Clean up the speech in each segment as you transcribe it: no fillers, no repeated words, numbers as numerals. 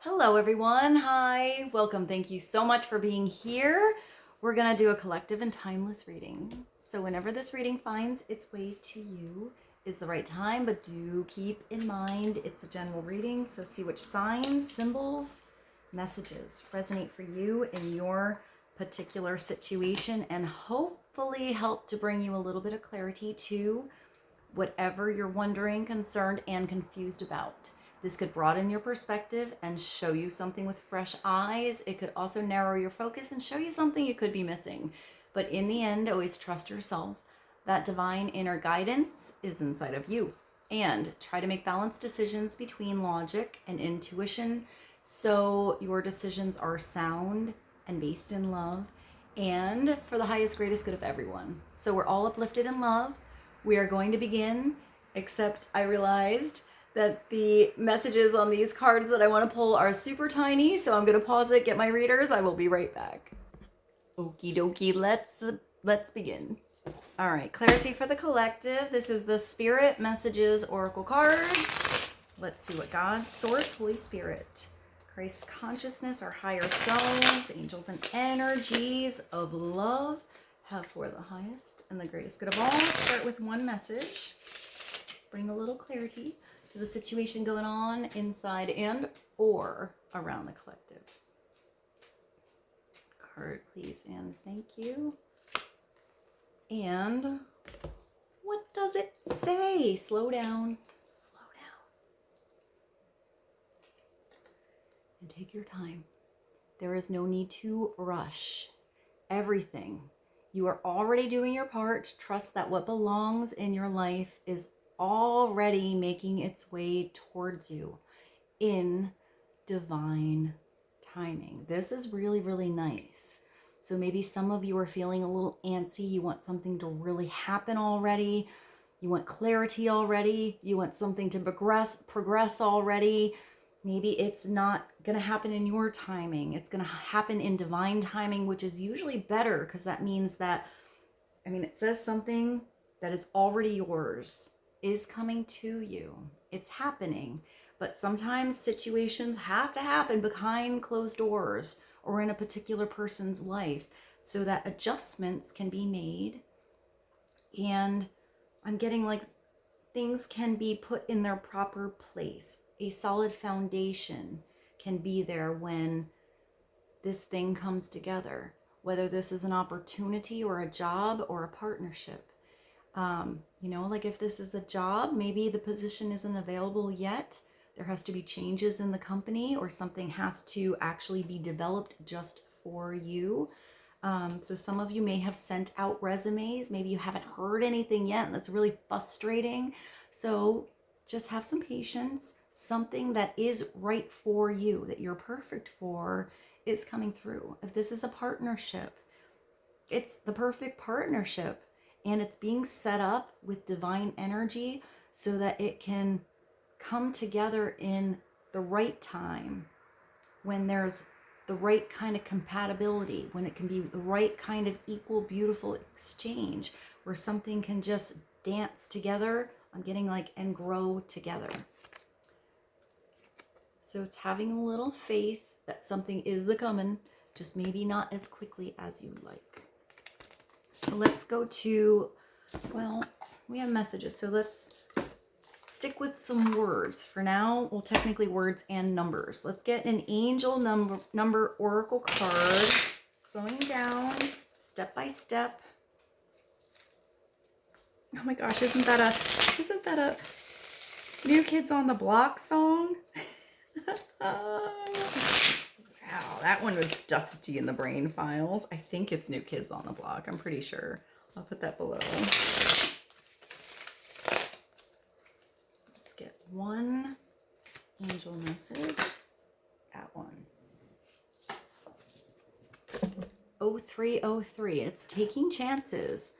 Hello everyone, hi, welcome, thank you so much for being here. We're gonna do a collective and timeless reading. So whenever this reading finds its way to you is the right time, but do keep in mind it's a general reading, so see which signs, symbols, messages resonate for you in your particular situation and hopefully help to bring you a little bit of clarity to whatever you're wondering, concerned, and confused about. This could broaden your perspective and show you something with fresh eyes. It could also narrow your focus and show you something you could be missing. But in the end, always trust yourself. That divine inner guidance is inside of you. And try to make balanced decisions between logic and intuition so your decisions are sound and based in love and for the highest, greatest good of everyone. So we're all uplifted in love. We are going to begin, except I realized that the messages on these cards that I want to pull are super tiny, so I'm going to pause it, get my readers. I will be right back. Okie dokie, let's begin. All right, clarity for the collective. This is the Spirit Messages Oracle cards. Let's see what God, Source, Holy Spirit, Christ consciousness, our higher selves, angels and energies of love have for the highest and the greatest good of all. Let's start with one message. Bring a little clarity to the situation going on inside and or around the collective. Card, please, and thank you. And what does it say? Slow down. Slow down. And take your time. There is no need to rush. Everything. You are already doing your part. Trust that what belongs in your life is already making its way towards you in divine timing. This is really, really nice. So maybe some of you are feeling a little antsy. You want something to really happen already. You want clarity already. You want something to progress already. Maybe it's not going to happen in your timing. It's going to happen in divine timing, which is usually better because that means that, it says something that is already yours is coming to you. It's happening. But sometimes situations have to happen behind closed doors or in a particular person's life so that adjustments can be made. And I'm getting like things can be put in their proper place. A solid foundation can be there when this thing comes together, whether this is an opportunity or a job or a partnership. Like if this is a job, maybe the position isn't available yet. There has to be changes in the company or something has to actually be developed just for you. So some of you may have sent out resumes. Maybe you haven't heard anything yet, and that's really frustrating. So just have some patience. Something that is right for you, that you're perfect for, is coming through. If this is a partnership, it's the perfect partnership, and it's being set up with divine energy so that it can come together in the right time, when there's the right kind of compatibility, when it can be the right kind of equal, beautiful exchange, where something can just dance together. I'm getting and grow together. So it's having a little faith that something is a-coming, just maybe not as quickly as you like. So let's go to, we have messages. So let's stick with some words. For now, well, technically words and numbers. Let's get an angel number oracle card. Slowing down, step by step. Oh my gosh, isn't that a New Kids on the Block song? Wow, that one was dusty in the brain files. I think it's New Kids on the Block. I'm pretty sure. I'll put that below. Let's get one angel message. That one. 0303. It's taking chances.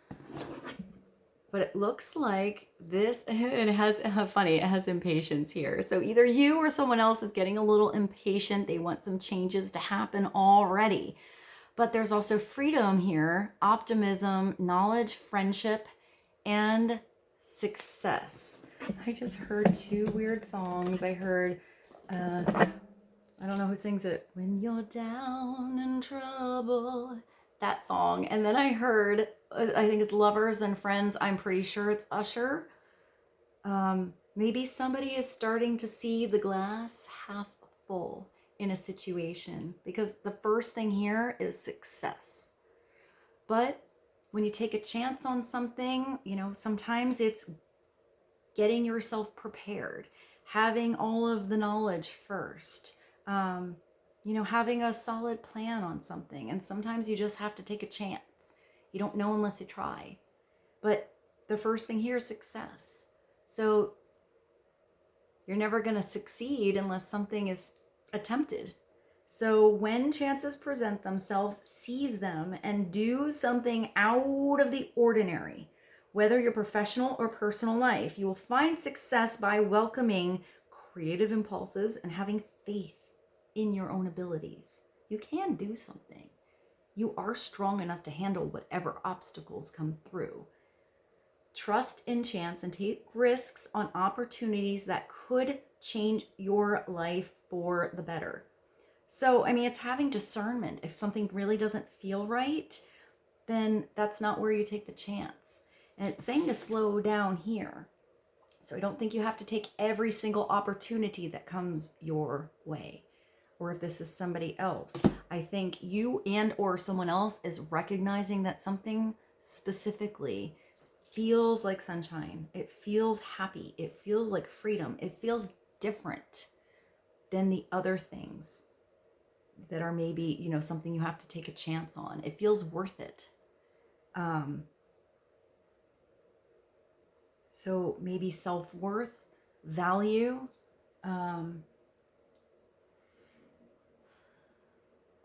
But it looks like this, and it has, it has impatience here. So either you or someone else is getting a little impatient. They want some changes to happen already. But there's also freedom here, optimism, knowledge, friendship, and success. I just heard two weird songs. I heard, I don't know who sings it? When you're down in trouble. That song. And then I heard, I think it's Lovers and Friends. I'm pretty sure it's Usher. Maybe somebody is starting to see the glass half full in a situation, because the first thing here is success. But when you take a chance on something, you know, sometimes it's getting yourself prepared, having all of the knowledge first, you know, having a solid plan on something. And sometimes you just have to take a chance. You don't know unless you try. But the first thing here is success. So you're never going to succeed unless something is attempted. So when chances present themselves, seize them and do something out of the ordinary. Whether your professional or personal life, you will find success by welcoming creative impulses and having faith in your own abilities. You can do something. You are strong enough to handle whatever obstacles come through. Trust in chance and take risks on opportunities that could change your life for the better. So, I mean, it's having discernment. If something really doesn't feel right, then that's not where you take the chance. And it's saying to slow down here. So I don't think you have to take every single opportunity that comes your way. Or if this is somebody else, I think you and or someone else is recognizing that something specifically feels like sunshine. It feels happy. It feels like freedom. It feels different than the other things that are maybe, you know, something you have to take a chance on. It feels worth it. So maybe self-worth, value.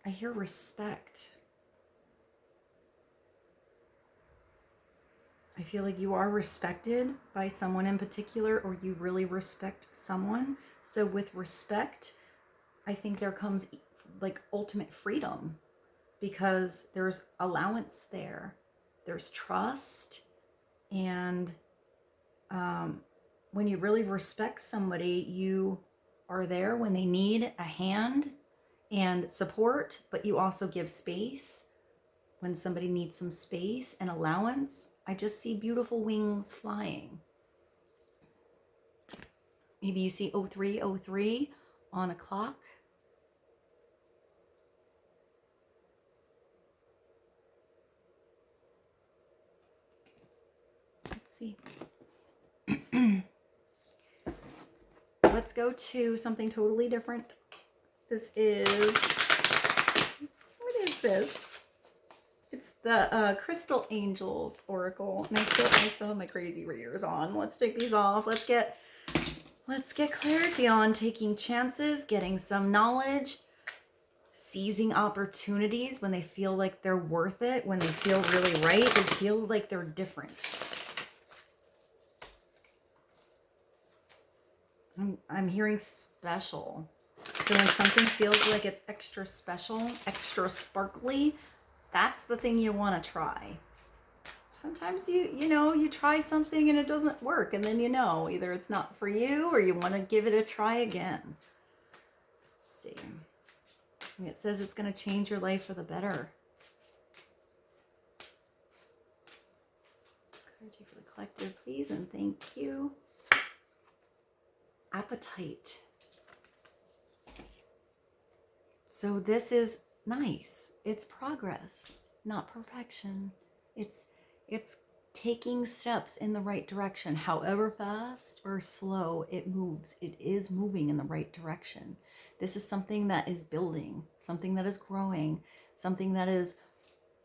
I hear respect. I feel like you are respected by someone in particular, or you really respect someone. So with respect, I think there comes like ultimate freedom, because there's allowance there. There's trust. And when you really respect somebody, you are there when they need a hand and support, but you also give space when somebody needs some space and allowance. I just see beautiful wings flying. Maybe you see 0303 on a clock. Let's see. Let's go to something totally different. This is, what is this? It's the Crystal Angels Oracle. And I still have my crazy readers on. Let's take these off. Let's get clarity on taking chances, getting some knowledge, seizing opportunities when they feel like they're worth it, when they feel really right, they feel like they're different. I'm hearing special. So when something feels like it's extra special, extra sparkly, that's the thing you want to try. Sometimes you try something and it doesn't work, and then either it's not for you or you want to give it a try again. Let's see. And it says it's going to change your life for the better. Encourage you for the collective, please, and thank you. Appetite. So this is nice. It's progress, not perfection. It's taking steps in the right direction. However fast or slow it moves, it is moving in the right direction. This is something that is building, something that is growing, something that is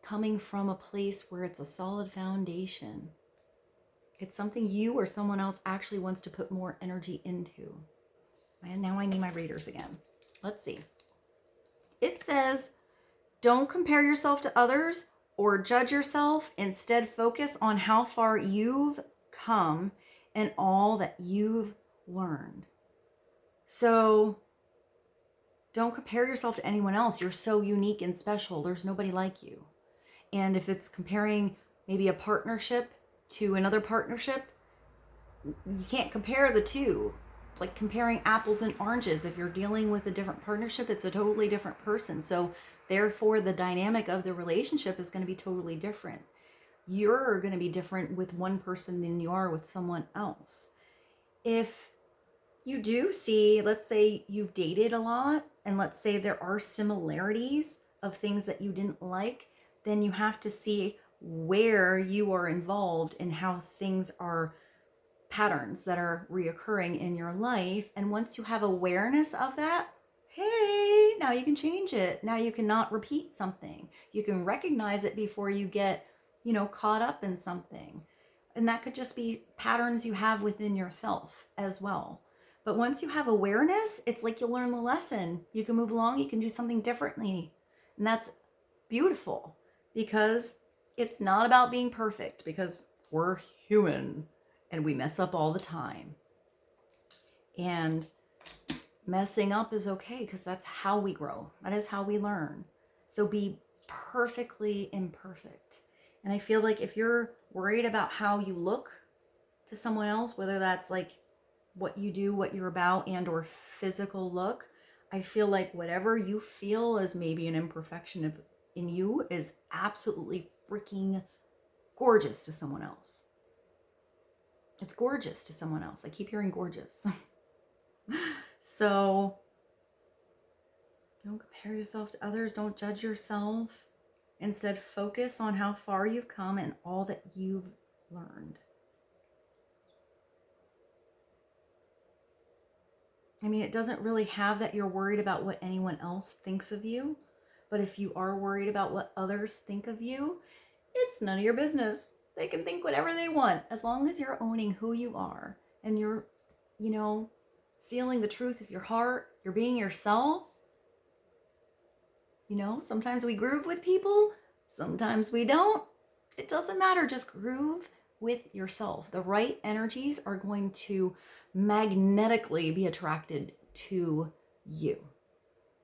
coming from a place where it's a solid foundation. It's something you or someone else actually wants to put more energy into. And now I need my readers again. Let's see. It says, don't compare yourself to others or judge yourself. Instead, focus on how far you've come and all that you've learned. So don't compare yourself to anyone else. You're so unique and special. There's nobody like you. And if it's comparing maybe a partnership to another partnership, you can't compare the two. It's like comparing apples and oranges. If you're dealing with a different partnership, it's a totally different person. So therefore, the dynamic of the relationship is going to be totally different. You're going to be different with one person than you are with someone else. If you do see, let's say you've dated a lot, and let's say there are similarities of things that you didn't like, then you have to see where you are involved and how things are patterns that are reoccurring in your life. And once you have awareness of that, hey, now you can change it. Now you cannot repeat something. You can recognize it before you get, caught up in something. And that could just be patterns you have within yourself as well. But once you have awareness, it's like you learn the lesson. You can move along, you can do something differently. And that's beautiful, because it's not about being perfect, because we're human and we mess up all the time. And messing up is okay, because that's how we grow. That is how we learn. So be perfectly imperfect. And I feel like if you're worried about how you look to someone else, whether that's like what you do, what you're about, and or physical look, I feel like whatever you feel is maybe an imperfection in you is absolutely freaking gorgeous to someone else. It's gorgeous to someone else. I keep hearing gorgeous. So don't compare yourself to others. Don't judge yourself. Instead, focus on how far you've come and all that you've learned. I mean, it doesn't really have that you're worried about what anyone else thinks of you. But if you are worried about what others think of you, it's none of your business. They can think whatever they want, as long as you're owning who you are and you're, feeling the truth of your heart, you're being yourself. Sometimes we groove with people, sometimes we don't. It doesn't matter, just groove with yourself. The right energies are going to magnetically be attracted to you.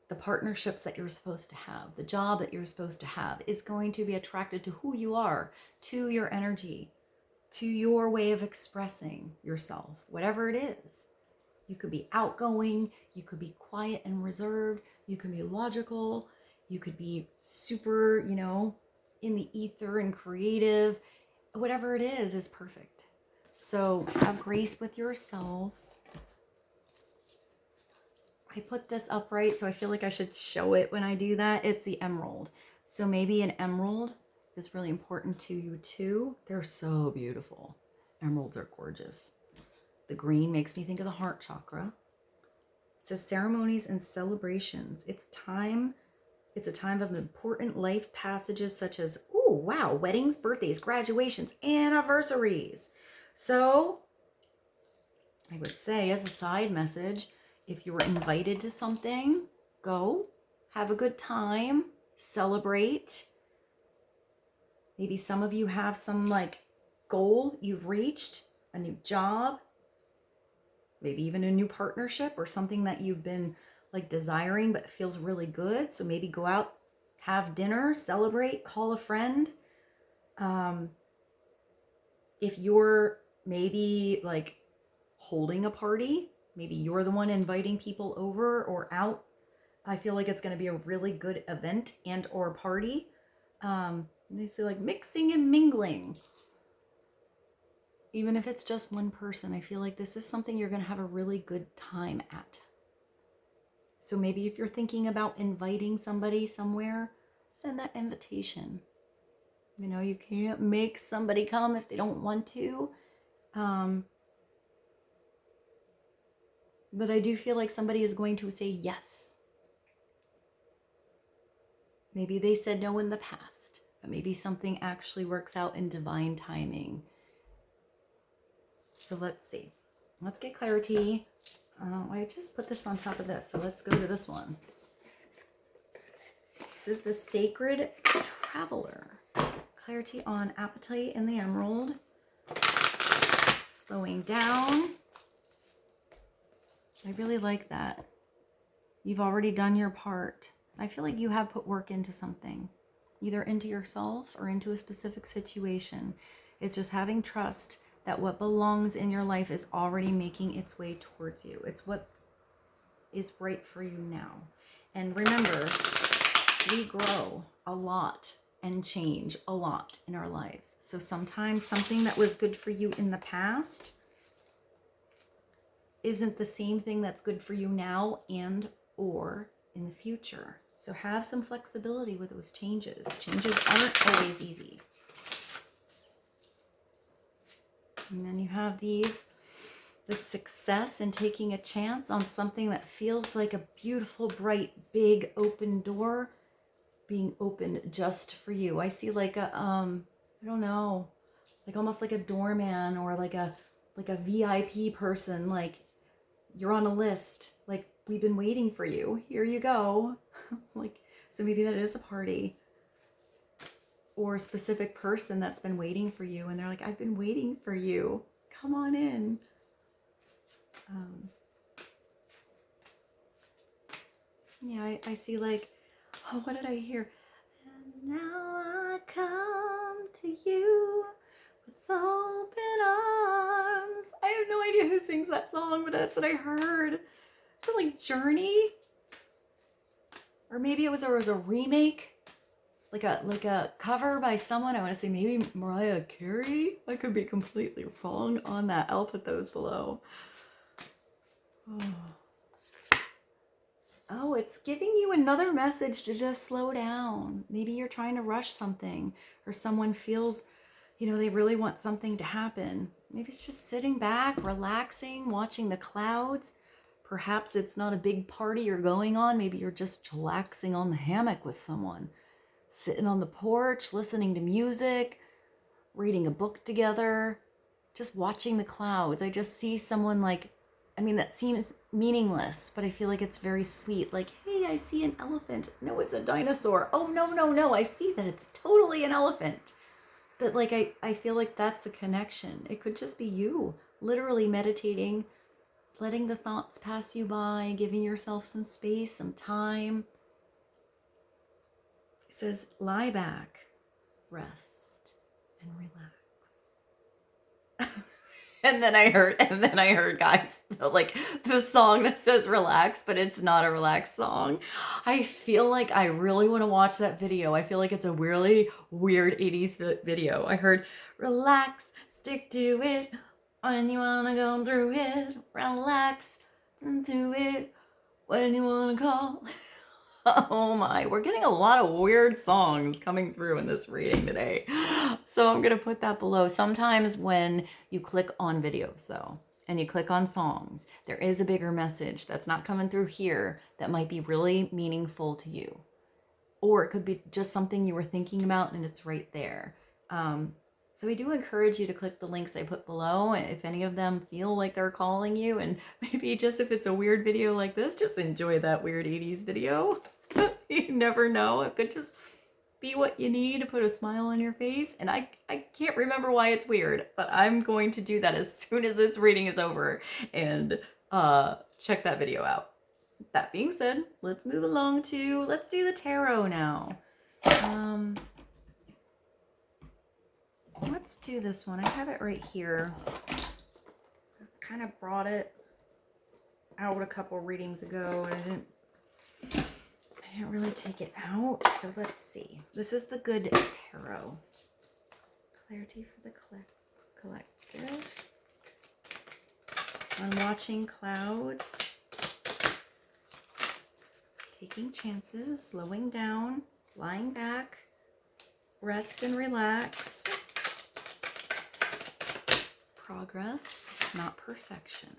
The partnerships that you're supposed to have, the job that you're supposed to have is going to be attracted to who you are, to your energy, to your way of expressing yourself, whatever it is. You could be outgoing, you could be quiet and reserved, you can be logical, you could be super, in the ether and creative. Whatever it is perfect. So have grace with yourself. I put this upright, so I feel like I should show it when I do that. It's the emerald. So maybe an emerald is really important to you too. They're so beautiful. Emeralds are gorgeous. The green makes me think of the heart chakra. It says ceremonies and celebrations. It's a time of important life passages such as, weddings, birthdays, graduations, anniversaries. So I would say, as a side message, if you were invited to something, go, have a good time, celebrate. Maybe some of you have some goal you've reached, a new job, maybe even a new partnership or something that you've been desiring but feels really good. So maybe go out, have dinner, celebrate, call a friend. If you're maybe holding a party, maybe you're the one inviting people over or out, I feel like it's going to be a really good event and or party. They say mixing and mingling. Even if it's just one person, I feel like this is something you're going to have a really good time at. So maybe if you're thinking about inviting somebody somewhere, send that invitation. You can't make somebody come if they don't want to. But I do feel like somebody is going to say yes. Maybe they said no in the past, but maybe something actually works out in divine timing. So let's see. Let's get clarity. I just put this on top of this, so let's go to this one. This is the Sacred Traveler. Clarity on appetite in the emerald. Slowing down. I really like that. You've already done your part. I feel like you have put work into something, either into yourself or into a specific situation. It's just having trust that what belongs in your life is already making its way towards you. It's what is right for you now. And remember, we grow a lot and change a lot in our lives. So sometimes something that was good for you in the past isn't the same thing that's good for you now and or in the future. So have some flexibility with those changes. Changes aren't always easy. And then you have the success in taking a chance on something that feels like a beautiful, bright, big open door being opened just for you. I see like a, I don't know, like almost like a doorman or like a VIP person, like you're on a list, like we've been waiting for you. Here you go. Like, so maybe that is a party or a specific person that's been waiting for you. And they're like, I've been waiting for you. Come on in. Yeah, I see like, oh, what did I hear? And now I come to you with open arms. I have no idea who sings that song, but that's what I heard. Is it like Journey? Or maybe it was a remake, like a cover by someone. I want to say maybe Mariah Carey. I could be completely wrong on that. I'll put those below. Oh, it's giving you another message to just slow down. Maybe you're trying to rush something, or someone feels, you know, they really want something to happen. Maybe it's just sitting back, relaxing, watching the clouds. Perhaps it's not a big party you're going on. Maybe you're just chillaxing on the hammock with someone, sitting on the porch, listening to music, reading a book together, just watching the clouds. I just see someone like, I mean, that seems meaningless, but I feel like it's very sweet. Like, hey, I see an elephant. No, it's a dinosaur. Oh, no. I see that it's totally an elephant. But like, I feel like that's a connection. It could just be you literally meditating, letting the thoughts pass you by, giving yourself some space, some time. It says, lie back, rest, and relax. And then I heard, guys, like the song that says relax, but it's not a relaxed song. I feel like I really want to watch that video. I feel like it's a really weird 80s video. I heard relax, stick to it, when you want to go through it, relax, and do it, when you want to call. Oh my, we're getting a lot of weird songs coming through in this reading today. So I'm going to put that below. Sometimes when you click on videos though, and you click on songs, there is a bigger message that's not coming through here that might be really meaningful to you. Or it could be just something you were thinking about and it's right there. So we do encourage you to click the links I put below, and if any of them feel like they're calling you, and maybe just if it's a weird video like this, just enjoy that weird 80s video. You never know. It could just be what you need to put a smile on your face. And I can't remember why it's weird, but I'm going to do that as soon as this reading is over and check that video out. That being said, let's move along to, let's do the tarot now. Let's do this one. I have it right here. I kind of brought it out a couple readings ago, and I didn't really take it out. So let's see. This is the Good Tarot. Clarity for the collective. I'm watching clouds. Taking chances, slowing down, lying back, rest and relax. Progress, not perfection.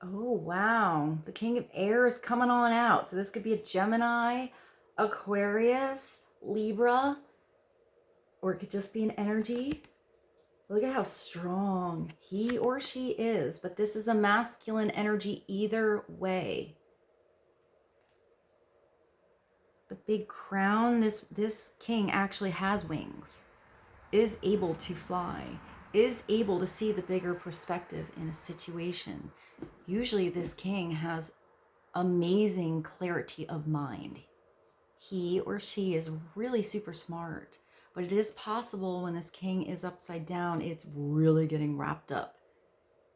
Oh, wow. The King of Air is coming on out. So this could be a Gemini, Aquarius, Libra, or it could just be an energy. Look at how strong he or she is, but this is a masculine energy either way. the big crown, this king actually has wings, is able to fly, is able to see the bigger perspective in a situation. Usually this king has amazing clarity of mind. He or she is really super smart, but it is possible when this king is upside down, it's really getting wrapped up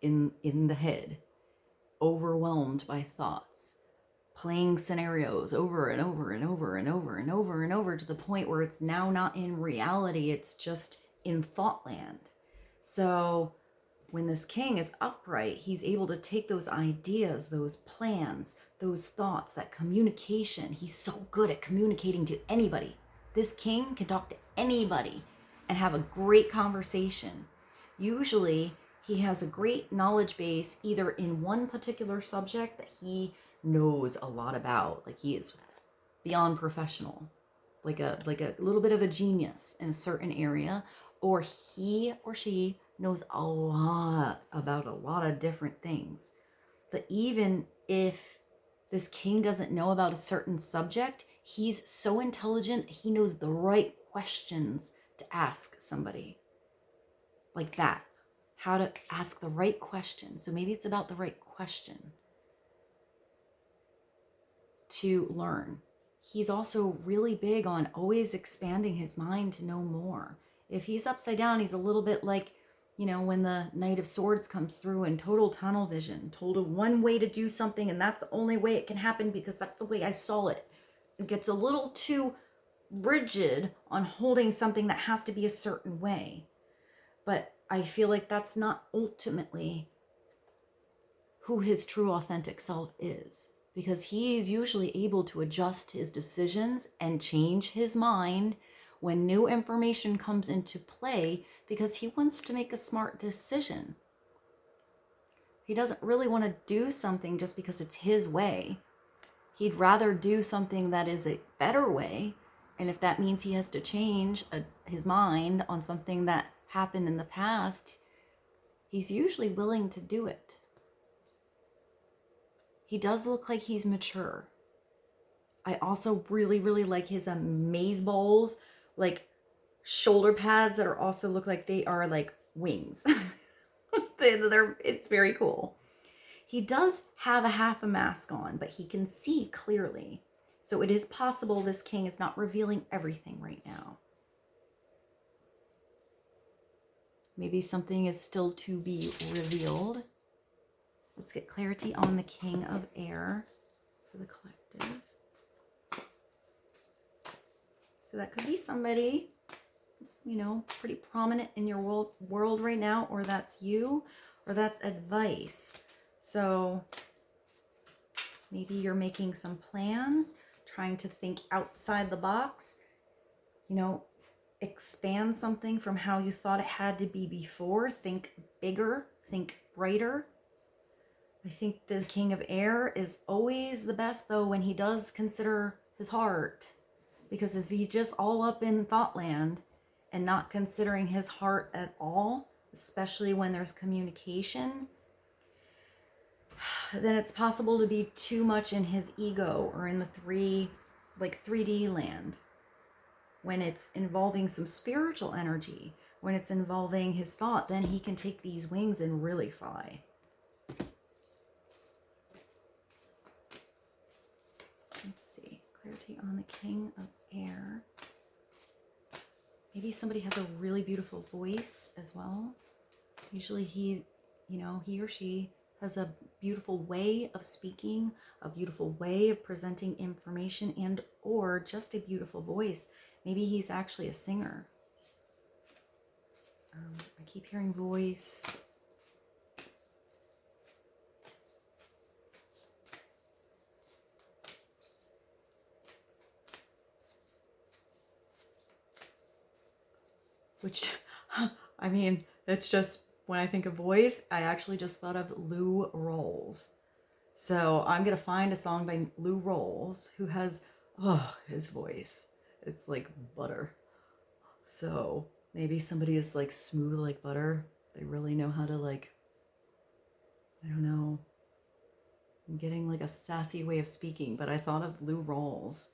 in the head, overwhelmed by thoughts, playing scenarios over and over and over and over and over and over to the point where it's now not in reality, it's just in thought land. So when this king is upright, he's able to take those ideas, those plans, those thoughts, that communication. He's so good at communicating to anybody. This king can talk to anybody and have a great conversation. Usually he has a great knowledge base either in one particular subject that he knows a lot about, like he is beyond professional, like a little bit of a genius in a certain area, or he or she knows a lot about a lot of different things. But even if this king doesn't know about a certain subject, he's so intelligent, he knows the right questions to ask somebody. Like that. How to ask the right question. So maybe it's about the right question to learn. He's also really big on always expanding his mind to know more. If he's upside down, he's a little bit like, you know, when the Knight of Swords comes through in total tunnel vision, told a one way to do something, and that's the only way it can happen because that's the way I saw it. It gets a little too rigid on holding something that has to be a certain way. But I feel like that's not ultimately who his true authentic self is, because he's usually able to adjust his decisions and change his mind when new information comes into play, because he wants to make a smart decision. He doesn't really want to do something just because it's his way. He'd rather do something that is a better way, and if that means he has to change his mind on something that happened in the past, he's usually willing to do it. He does look like he's mature. I also really, really like his amaze balls, like shoulder pads that are also look like they are like wings. It's very cool. He does have a half a mask on, but he can see clearly. So it is possible this king is not revealing everything right now. Maybe something is still to be revealed. Let's get clarity on the King of Air for the collective. So that could be somebody, you know, pretty prominent in your world right now, or that's you, or that's advice. So maybe you're making some plans, trying to think outside the box, you know, expand something from how you thought it had to be before. Think bigger, think brighter. I think the King of Air is always the best, though, when he does consider his heart. Because if he's just all up in thought land and not considering his heart at all, especially when there's communication, then it's possible to be too much in his ego or in the 3D land. When it's involving some spiritual energy, when it's involving his thought, then he can take these wings and really fly. Let's see, clarity on the King of Air. Maybe somebody has a really beautiful voice as well. Usually he or she has a beautiful way of speaking, a beautiful way of presenting information, and or just a beautiful voice. Maybe he's actually a singer. I keep hearing voice. Which, I mean, it's just, when I think of voice, I actually just thought of Lou Rawls. So I'm going to find a song by Lou Rawls who has, his voice. It's like butter. So maybe somebody is like smooth like butter. They really know how to like, I don't know. I'm getting like a sassy way of speaking, but I thought of Lou Rawls.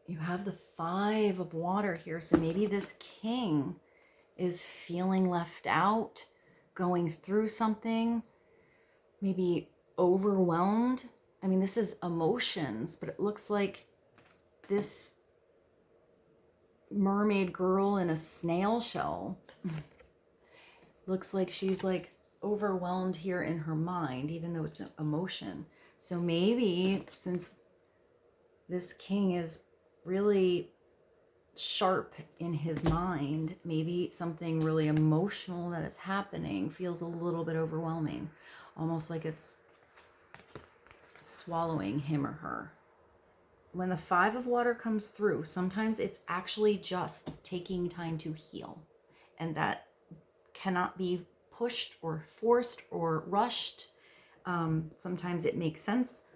You have the 5 of water here. So maybe this king is feeling left out, going through something, maybe overwhelmed. I mean, this is emotions, but it looks like this mermaid girl in a snail shell looks like she's like overwhelmed here in her mind, even though it's an emotion. So maybe since this king is really sharp in his mind, maybe something really emotional that is happening feels a little bit overwhelming, almost like it's swallowing him or her. When the 5 of water comes through, sometimes it's actually just taking time to heal, and that cannot be pushed or forced or rushed. Sometimes it makes sense.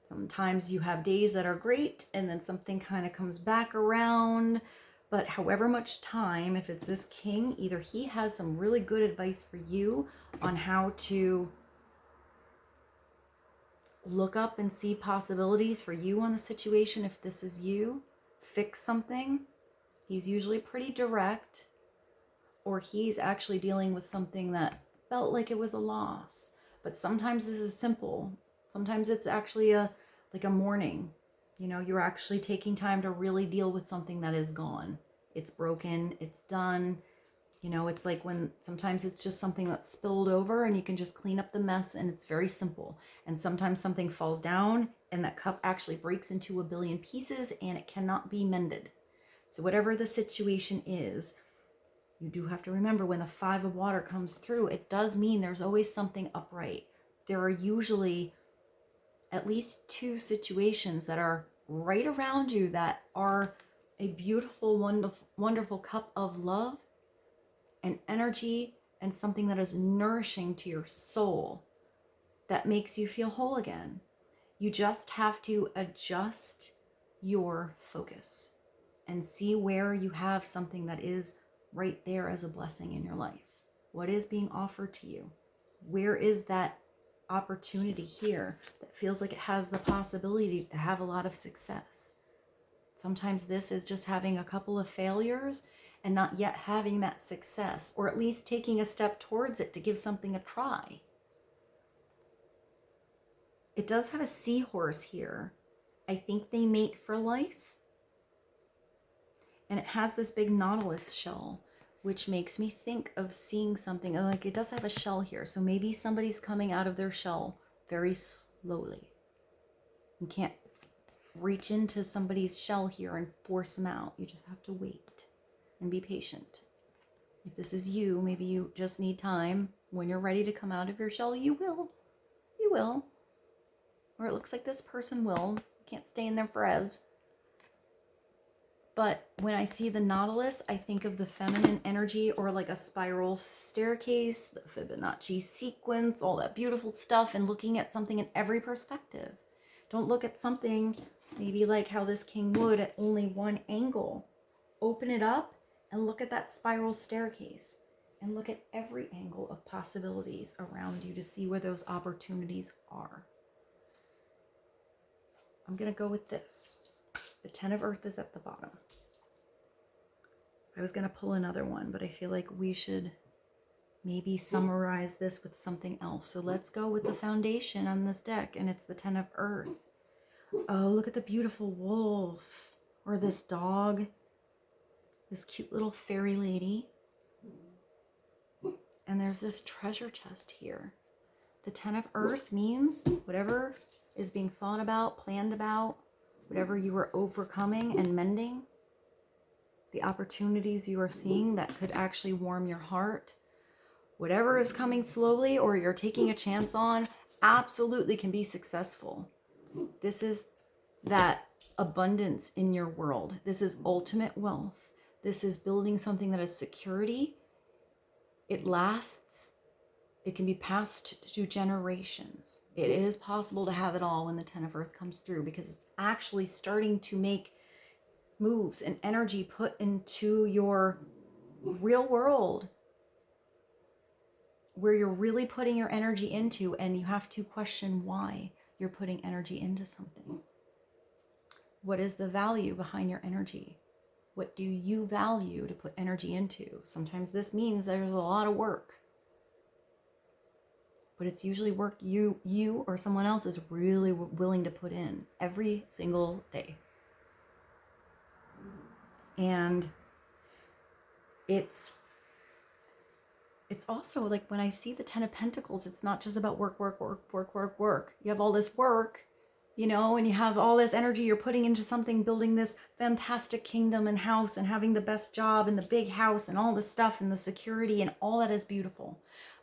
Sometimes you have days that are great and then something kind of comes back around. But however much time, if it's this king, either he has some really good advice for you on how to look up and see possibilities for you on the situation. If this is you, fix something. He's usually pretty direct, or he's actually dealing with something that felt like it was a loss. But sometimes this is simple. Sometimes it's actually like a mourning. You know, you're actually taking time to really deal with something that is gone. It's broken, it's done. You know, it's like when sometimes it's just something that's spilled over and you can just clean up the mess, and it's very simple. And sometimes something falls down and that cup actually breaks into a billion pieces and it cannot be mended. So whatever the situation is, you do have to remember when the 5 of water comes through, it does mean there's always something upright. There are usually at least 2 situations that are right around you that are a beautiful, wonderful, wonderful cup of love and energy, and something that is nourishing to your soul that makes you feel whole again. You just have to adjust your focus and see where you have something that is right there as a blessing in your life. What is being offered to you? Where is that opportunity here that feels like it has the possibility to have a lot of success? Sometimes this is just having a couple of failures and not yet having that success, or at least taking a step towards it to give something a try. It does have a seahorse here. I think they mate for life. And it has this big nautilus shell, which makes me think of seeing something. Like, it does have a shell here. So maybe somebody's coming out of their shell very slowly. You can't reach into somebody's shell here and force them out. You just have to wait and be patient. If this is you, maybe you just need time. When you're ready to come out of your shell, you will. You will. Or it looks like this person will. You can't stay in there forever. But when I see the nautilus, I think of the feminine energy, or like a spiral staircase, the Fibonacci sequence, all that beautiful stuff, and looking at something in every perspective. Don't look at something maybe like how this king would at only one angle. Open it up and look at that spiral staircase and look at every angle of possibilities around you to see where those opportunities are. I'm going to go with this. The 10 of Earth is at the bottom. I was going to pull another one, but I feel like we should maybe summarize this with something else. So let's go with the foundation on this deck, and it's the 10 of Earth. Oh, look at the beautiful wolf, or this dog, this cute little fairy lady. And there's this treasure chest here. The 10 of Earth means whatever is being thought about, planned about, whatever you are overcoming and mending, the opportunities you are seeing that could actually warm your heart, whatever is coming slowly or you're taking a chance on, absolutely can be successful. This is that abundance in your world. This is ultimate wealth. This is building something that is security. It lasts. It can be passed to generations. It is possible to have it all when the 10 of Earth comes through, because it's actually starting to make moves and energy put into your real world where you're really putting your energy into, and you have to question why you're putting energy into something. What is the value behind your energy? What do you value to put energy into? Sometimes this means there's a lot of work, but it's usually work you or someone else is really willing to put in every single day. And it's also like when I see the 10 of Pentacles, it's not just about work. You have all this work, you know, and you have all this energy you're putting into something, building this fantastic kingdom and house and having the best job and the big house and all the stuff and the security and all that is beautiful.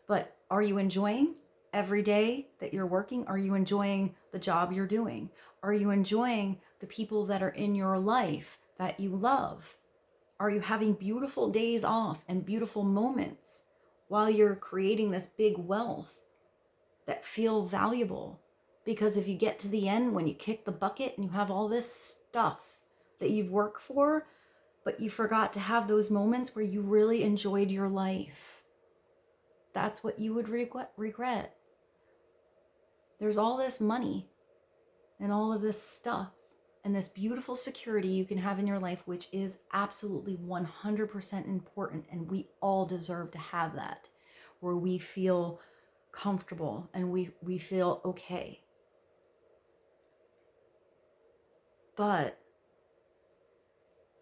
But are you enjoying every day that you're working? Are you enjoying the job you're doing? Are you enjoying the people that are in your life that you love? Are you having beautiful days off and beautiful moments while you're creating this big wealth that feel valuable? Because if you get to the end, when you kick the bucket and you have all this stuff that you've worked for, but you forgot to have those moments where you really enjoyed your life, that's what you would regret. There's all this money and all of this stuff and this beautiful security you can have in your life, which is absolutely 100% important. And we all deserve to have that, where we feel comfortable and we feel okay. But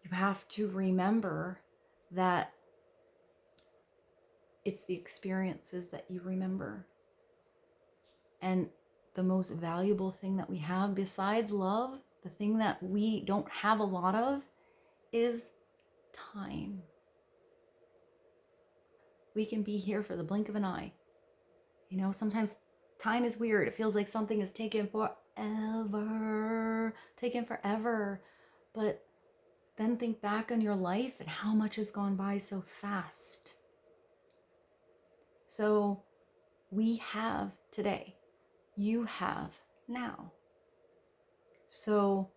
you have to remember that it's the experiences that you remember. And the most valuable thing that we have besides love, the thing that we don't have a lot of, is time. We can be here for the blink of an eye. You know, sometimes time is weird. It feels like something is taken forever. But then think back on your life and how much has gone by so fast. So we have today. You have now. So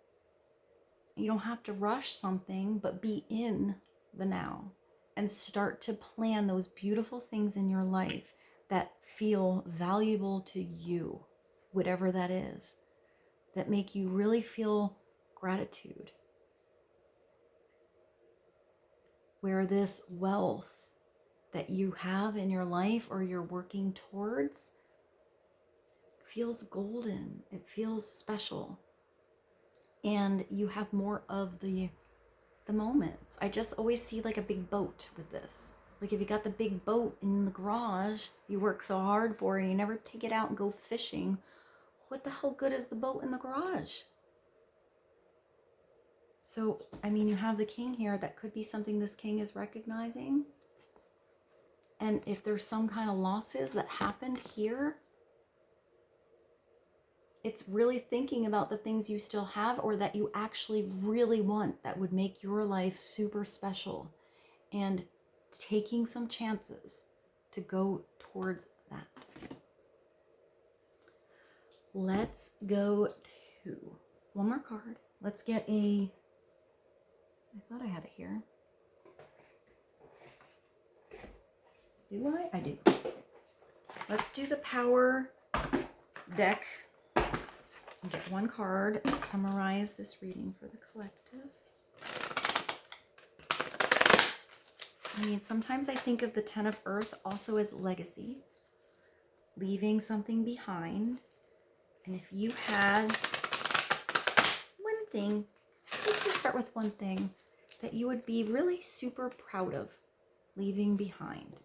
you don't have to rush something, but be in the now and start to plan those beautiful things in your life that feel valuable to you, whatever that is, that make you really feel gratitude. Where this wealth that you have in your life or you're working towards feels golden, it feels special, and you have more of the moments. I just always see like a big boat with this. Like if you got the big boat in the garage you work so hard for and you never take it out and go fishing, what the hell good is the boat in the garage? So, I mean, you have the king here. That could be something this king is recognizing. And if there's some kind of losses that happened here, it's really thinking about the things you still have or that you actually really want that would make your life super special, and taking some chances to go towards that. Let's go to one more card. Let's get I thought I had it here. Do I? I do. Let's do the Power deck. Get one card to summarize this reading for the collective. I mean, sometimes I think of the 10 of Earth also as legacy, leaving something behind. And if you had one thing, let's just start with one thing that you would be really super proud of leaving behind,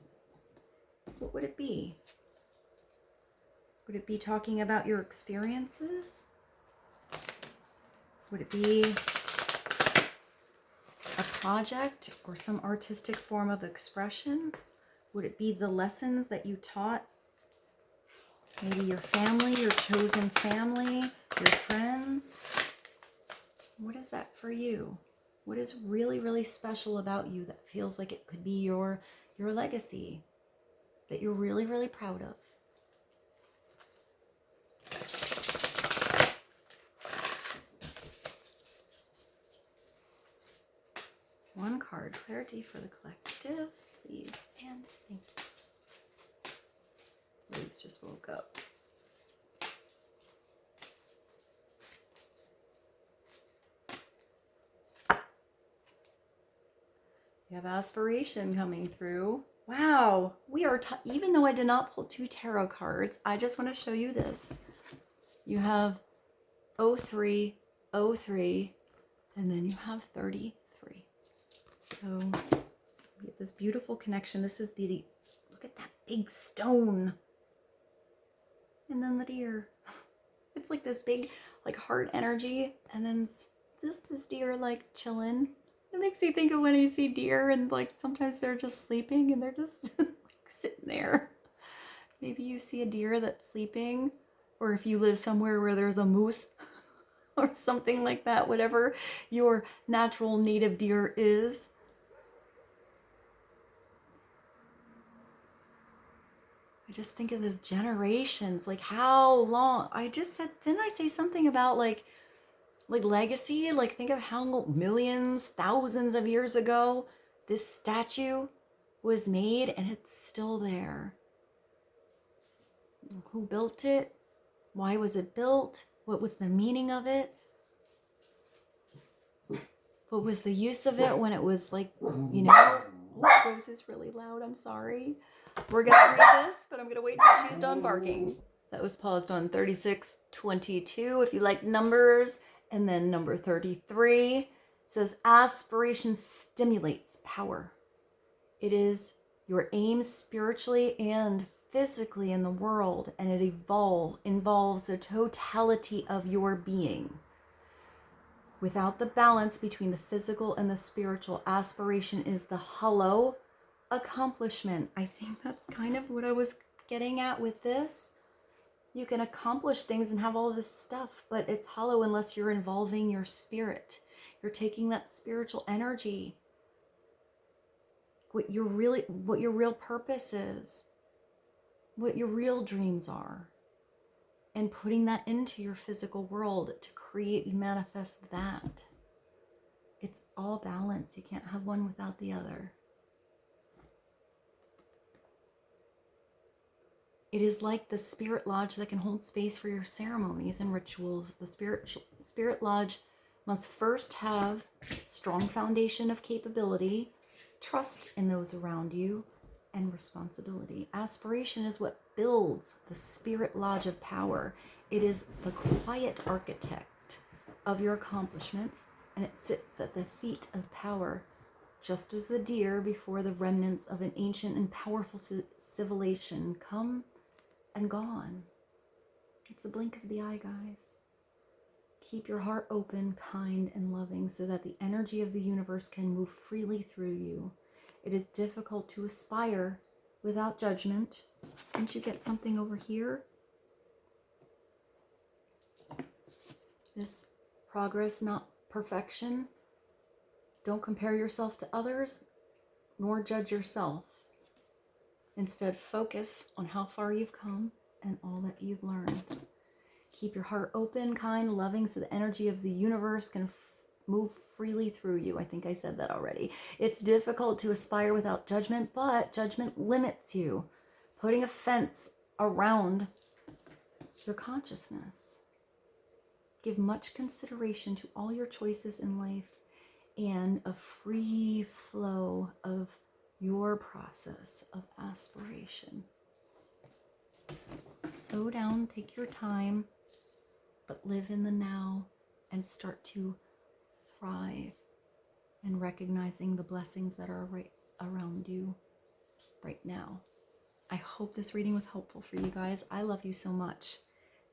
what would it be? Would it be talking about your experiences? Would it be a project or some artistic form of expression? Would it be the lessons that you taught? Maybe your family, your chosen family, your friends? What is that for you? What is really, really special about you that feels like it could be your legacy that you're really, really proud of? One card, clarity for the collective, please, and thank you. Liz just woke up. You have aspiration coming through. Wow, we are, even though I did not pull 2 tarot cards, I just want to show you this. You have 03, 03, and then you have 33. So you get this beautiful connection. This is the, look at that big stone. And then the deer. It's like this big, like heart energy. And then just this deer like chilling. It makes me think of when you see deer and like sometimes they're just sleeping and they're just like sitting there. Maybe you see a deer that's sleeping, or if you live somewhere where there's a moose or something like that, whatever your natural native deer is. I just think of this generations, like how long, I just said, didn't I say something about like legacy? Like think of how millions, thousands of years ago this statue was made and it's still there. Who built it? Why was it built? What was the meaning of it? What was the use of it when it was like, you know, Rose is really loud, I'm sorry. We're gonna read this, but I'm gonna wait till she's done barking. That was paused on 3622 if you like numbers. And then number 33 says aspiration stimulates power. It is your aim spiritually and physically in the world, and it involves the totality of your being. Without the balance between the physical and the spiritual, aspiration is the hollow accomplishment. I think that's kind of what I was getting at with this. You can accomplish things and have all this stuff, but it's hollow unless you're involving your spirit. You're taking that spiritual energy, what your real purpose is, what your real dreams are, and putting that into your physical world to create and manifest that. It's all balance. You can't have one without the other. It is like the spirit lodge that can hold space for your ceremonies and rituals. The spirit lodge must first have strong foundation of capability, trust in those around you, and responsibility. Aspiration is what builds the spirit lodge of power. It is the quiet architect of your accomplishments, and it sits at the feet of power, just as the deer before the remnants of an ancient and powerful civilization come and gone. It's a blink of the eye, guys. Keep your heart open, kind, and loving so that the energy of the universe can move freely through you. It is difficult to aspire without judgment. Didn't you get something over here? This progress, not perfection. Don't compare yourself to others, nor judge yourself. Instead, focus on how far you've come and all that you've learned. Keep your heart open, kind, loving, so the energy of the universe can move freely through you. I think I said that already. It's difficult to aspire without judgment, but judgment limits you, putting a fence around your consciousness. Give much consideration to all your choices in life and a free flow of your process of aspiration. Slow down, take your time, but live in the now and start to thrive and recognizing the blessings that are right around you right now. I hope this reading was helpful for you guys. I love you so much.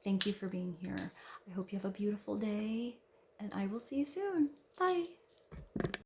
Thank you for being here. I hope you have a beautiful day, and I will see you soon. Bye.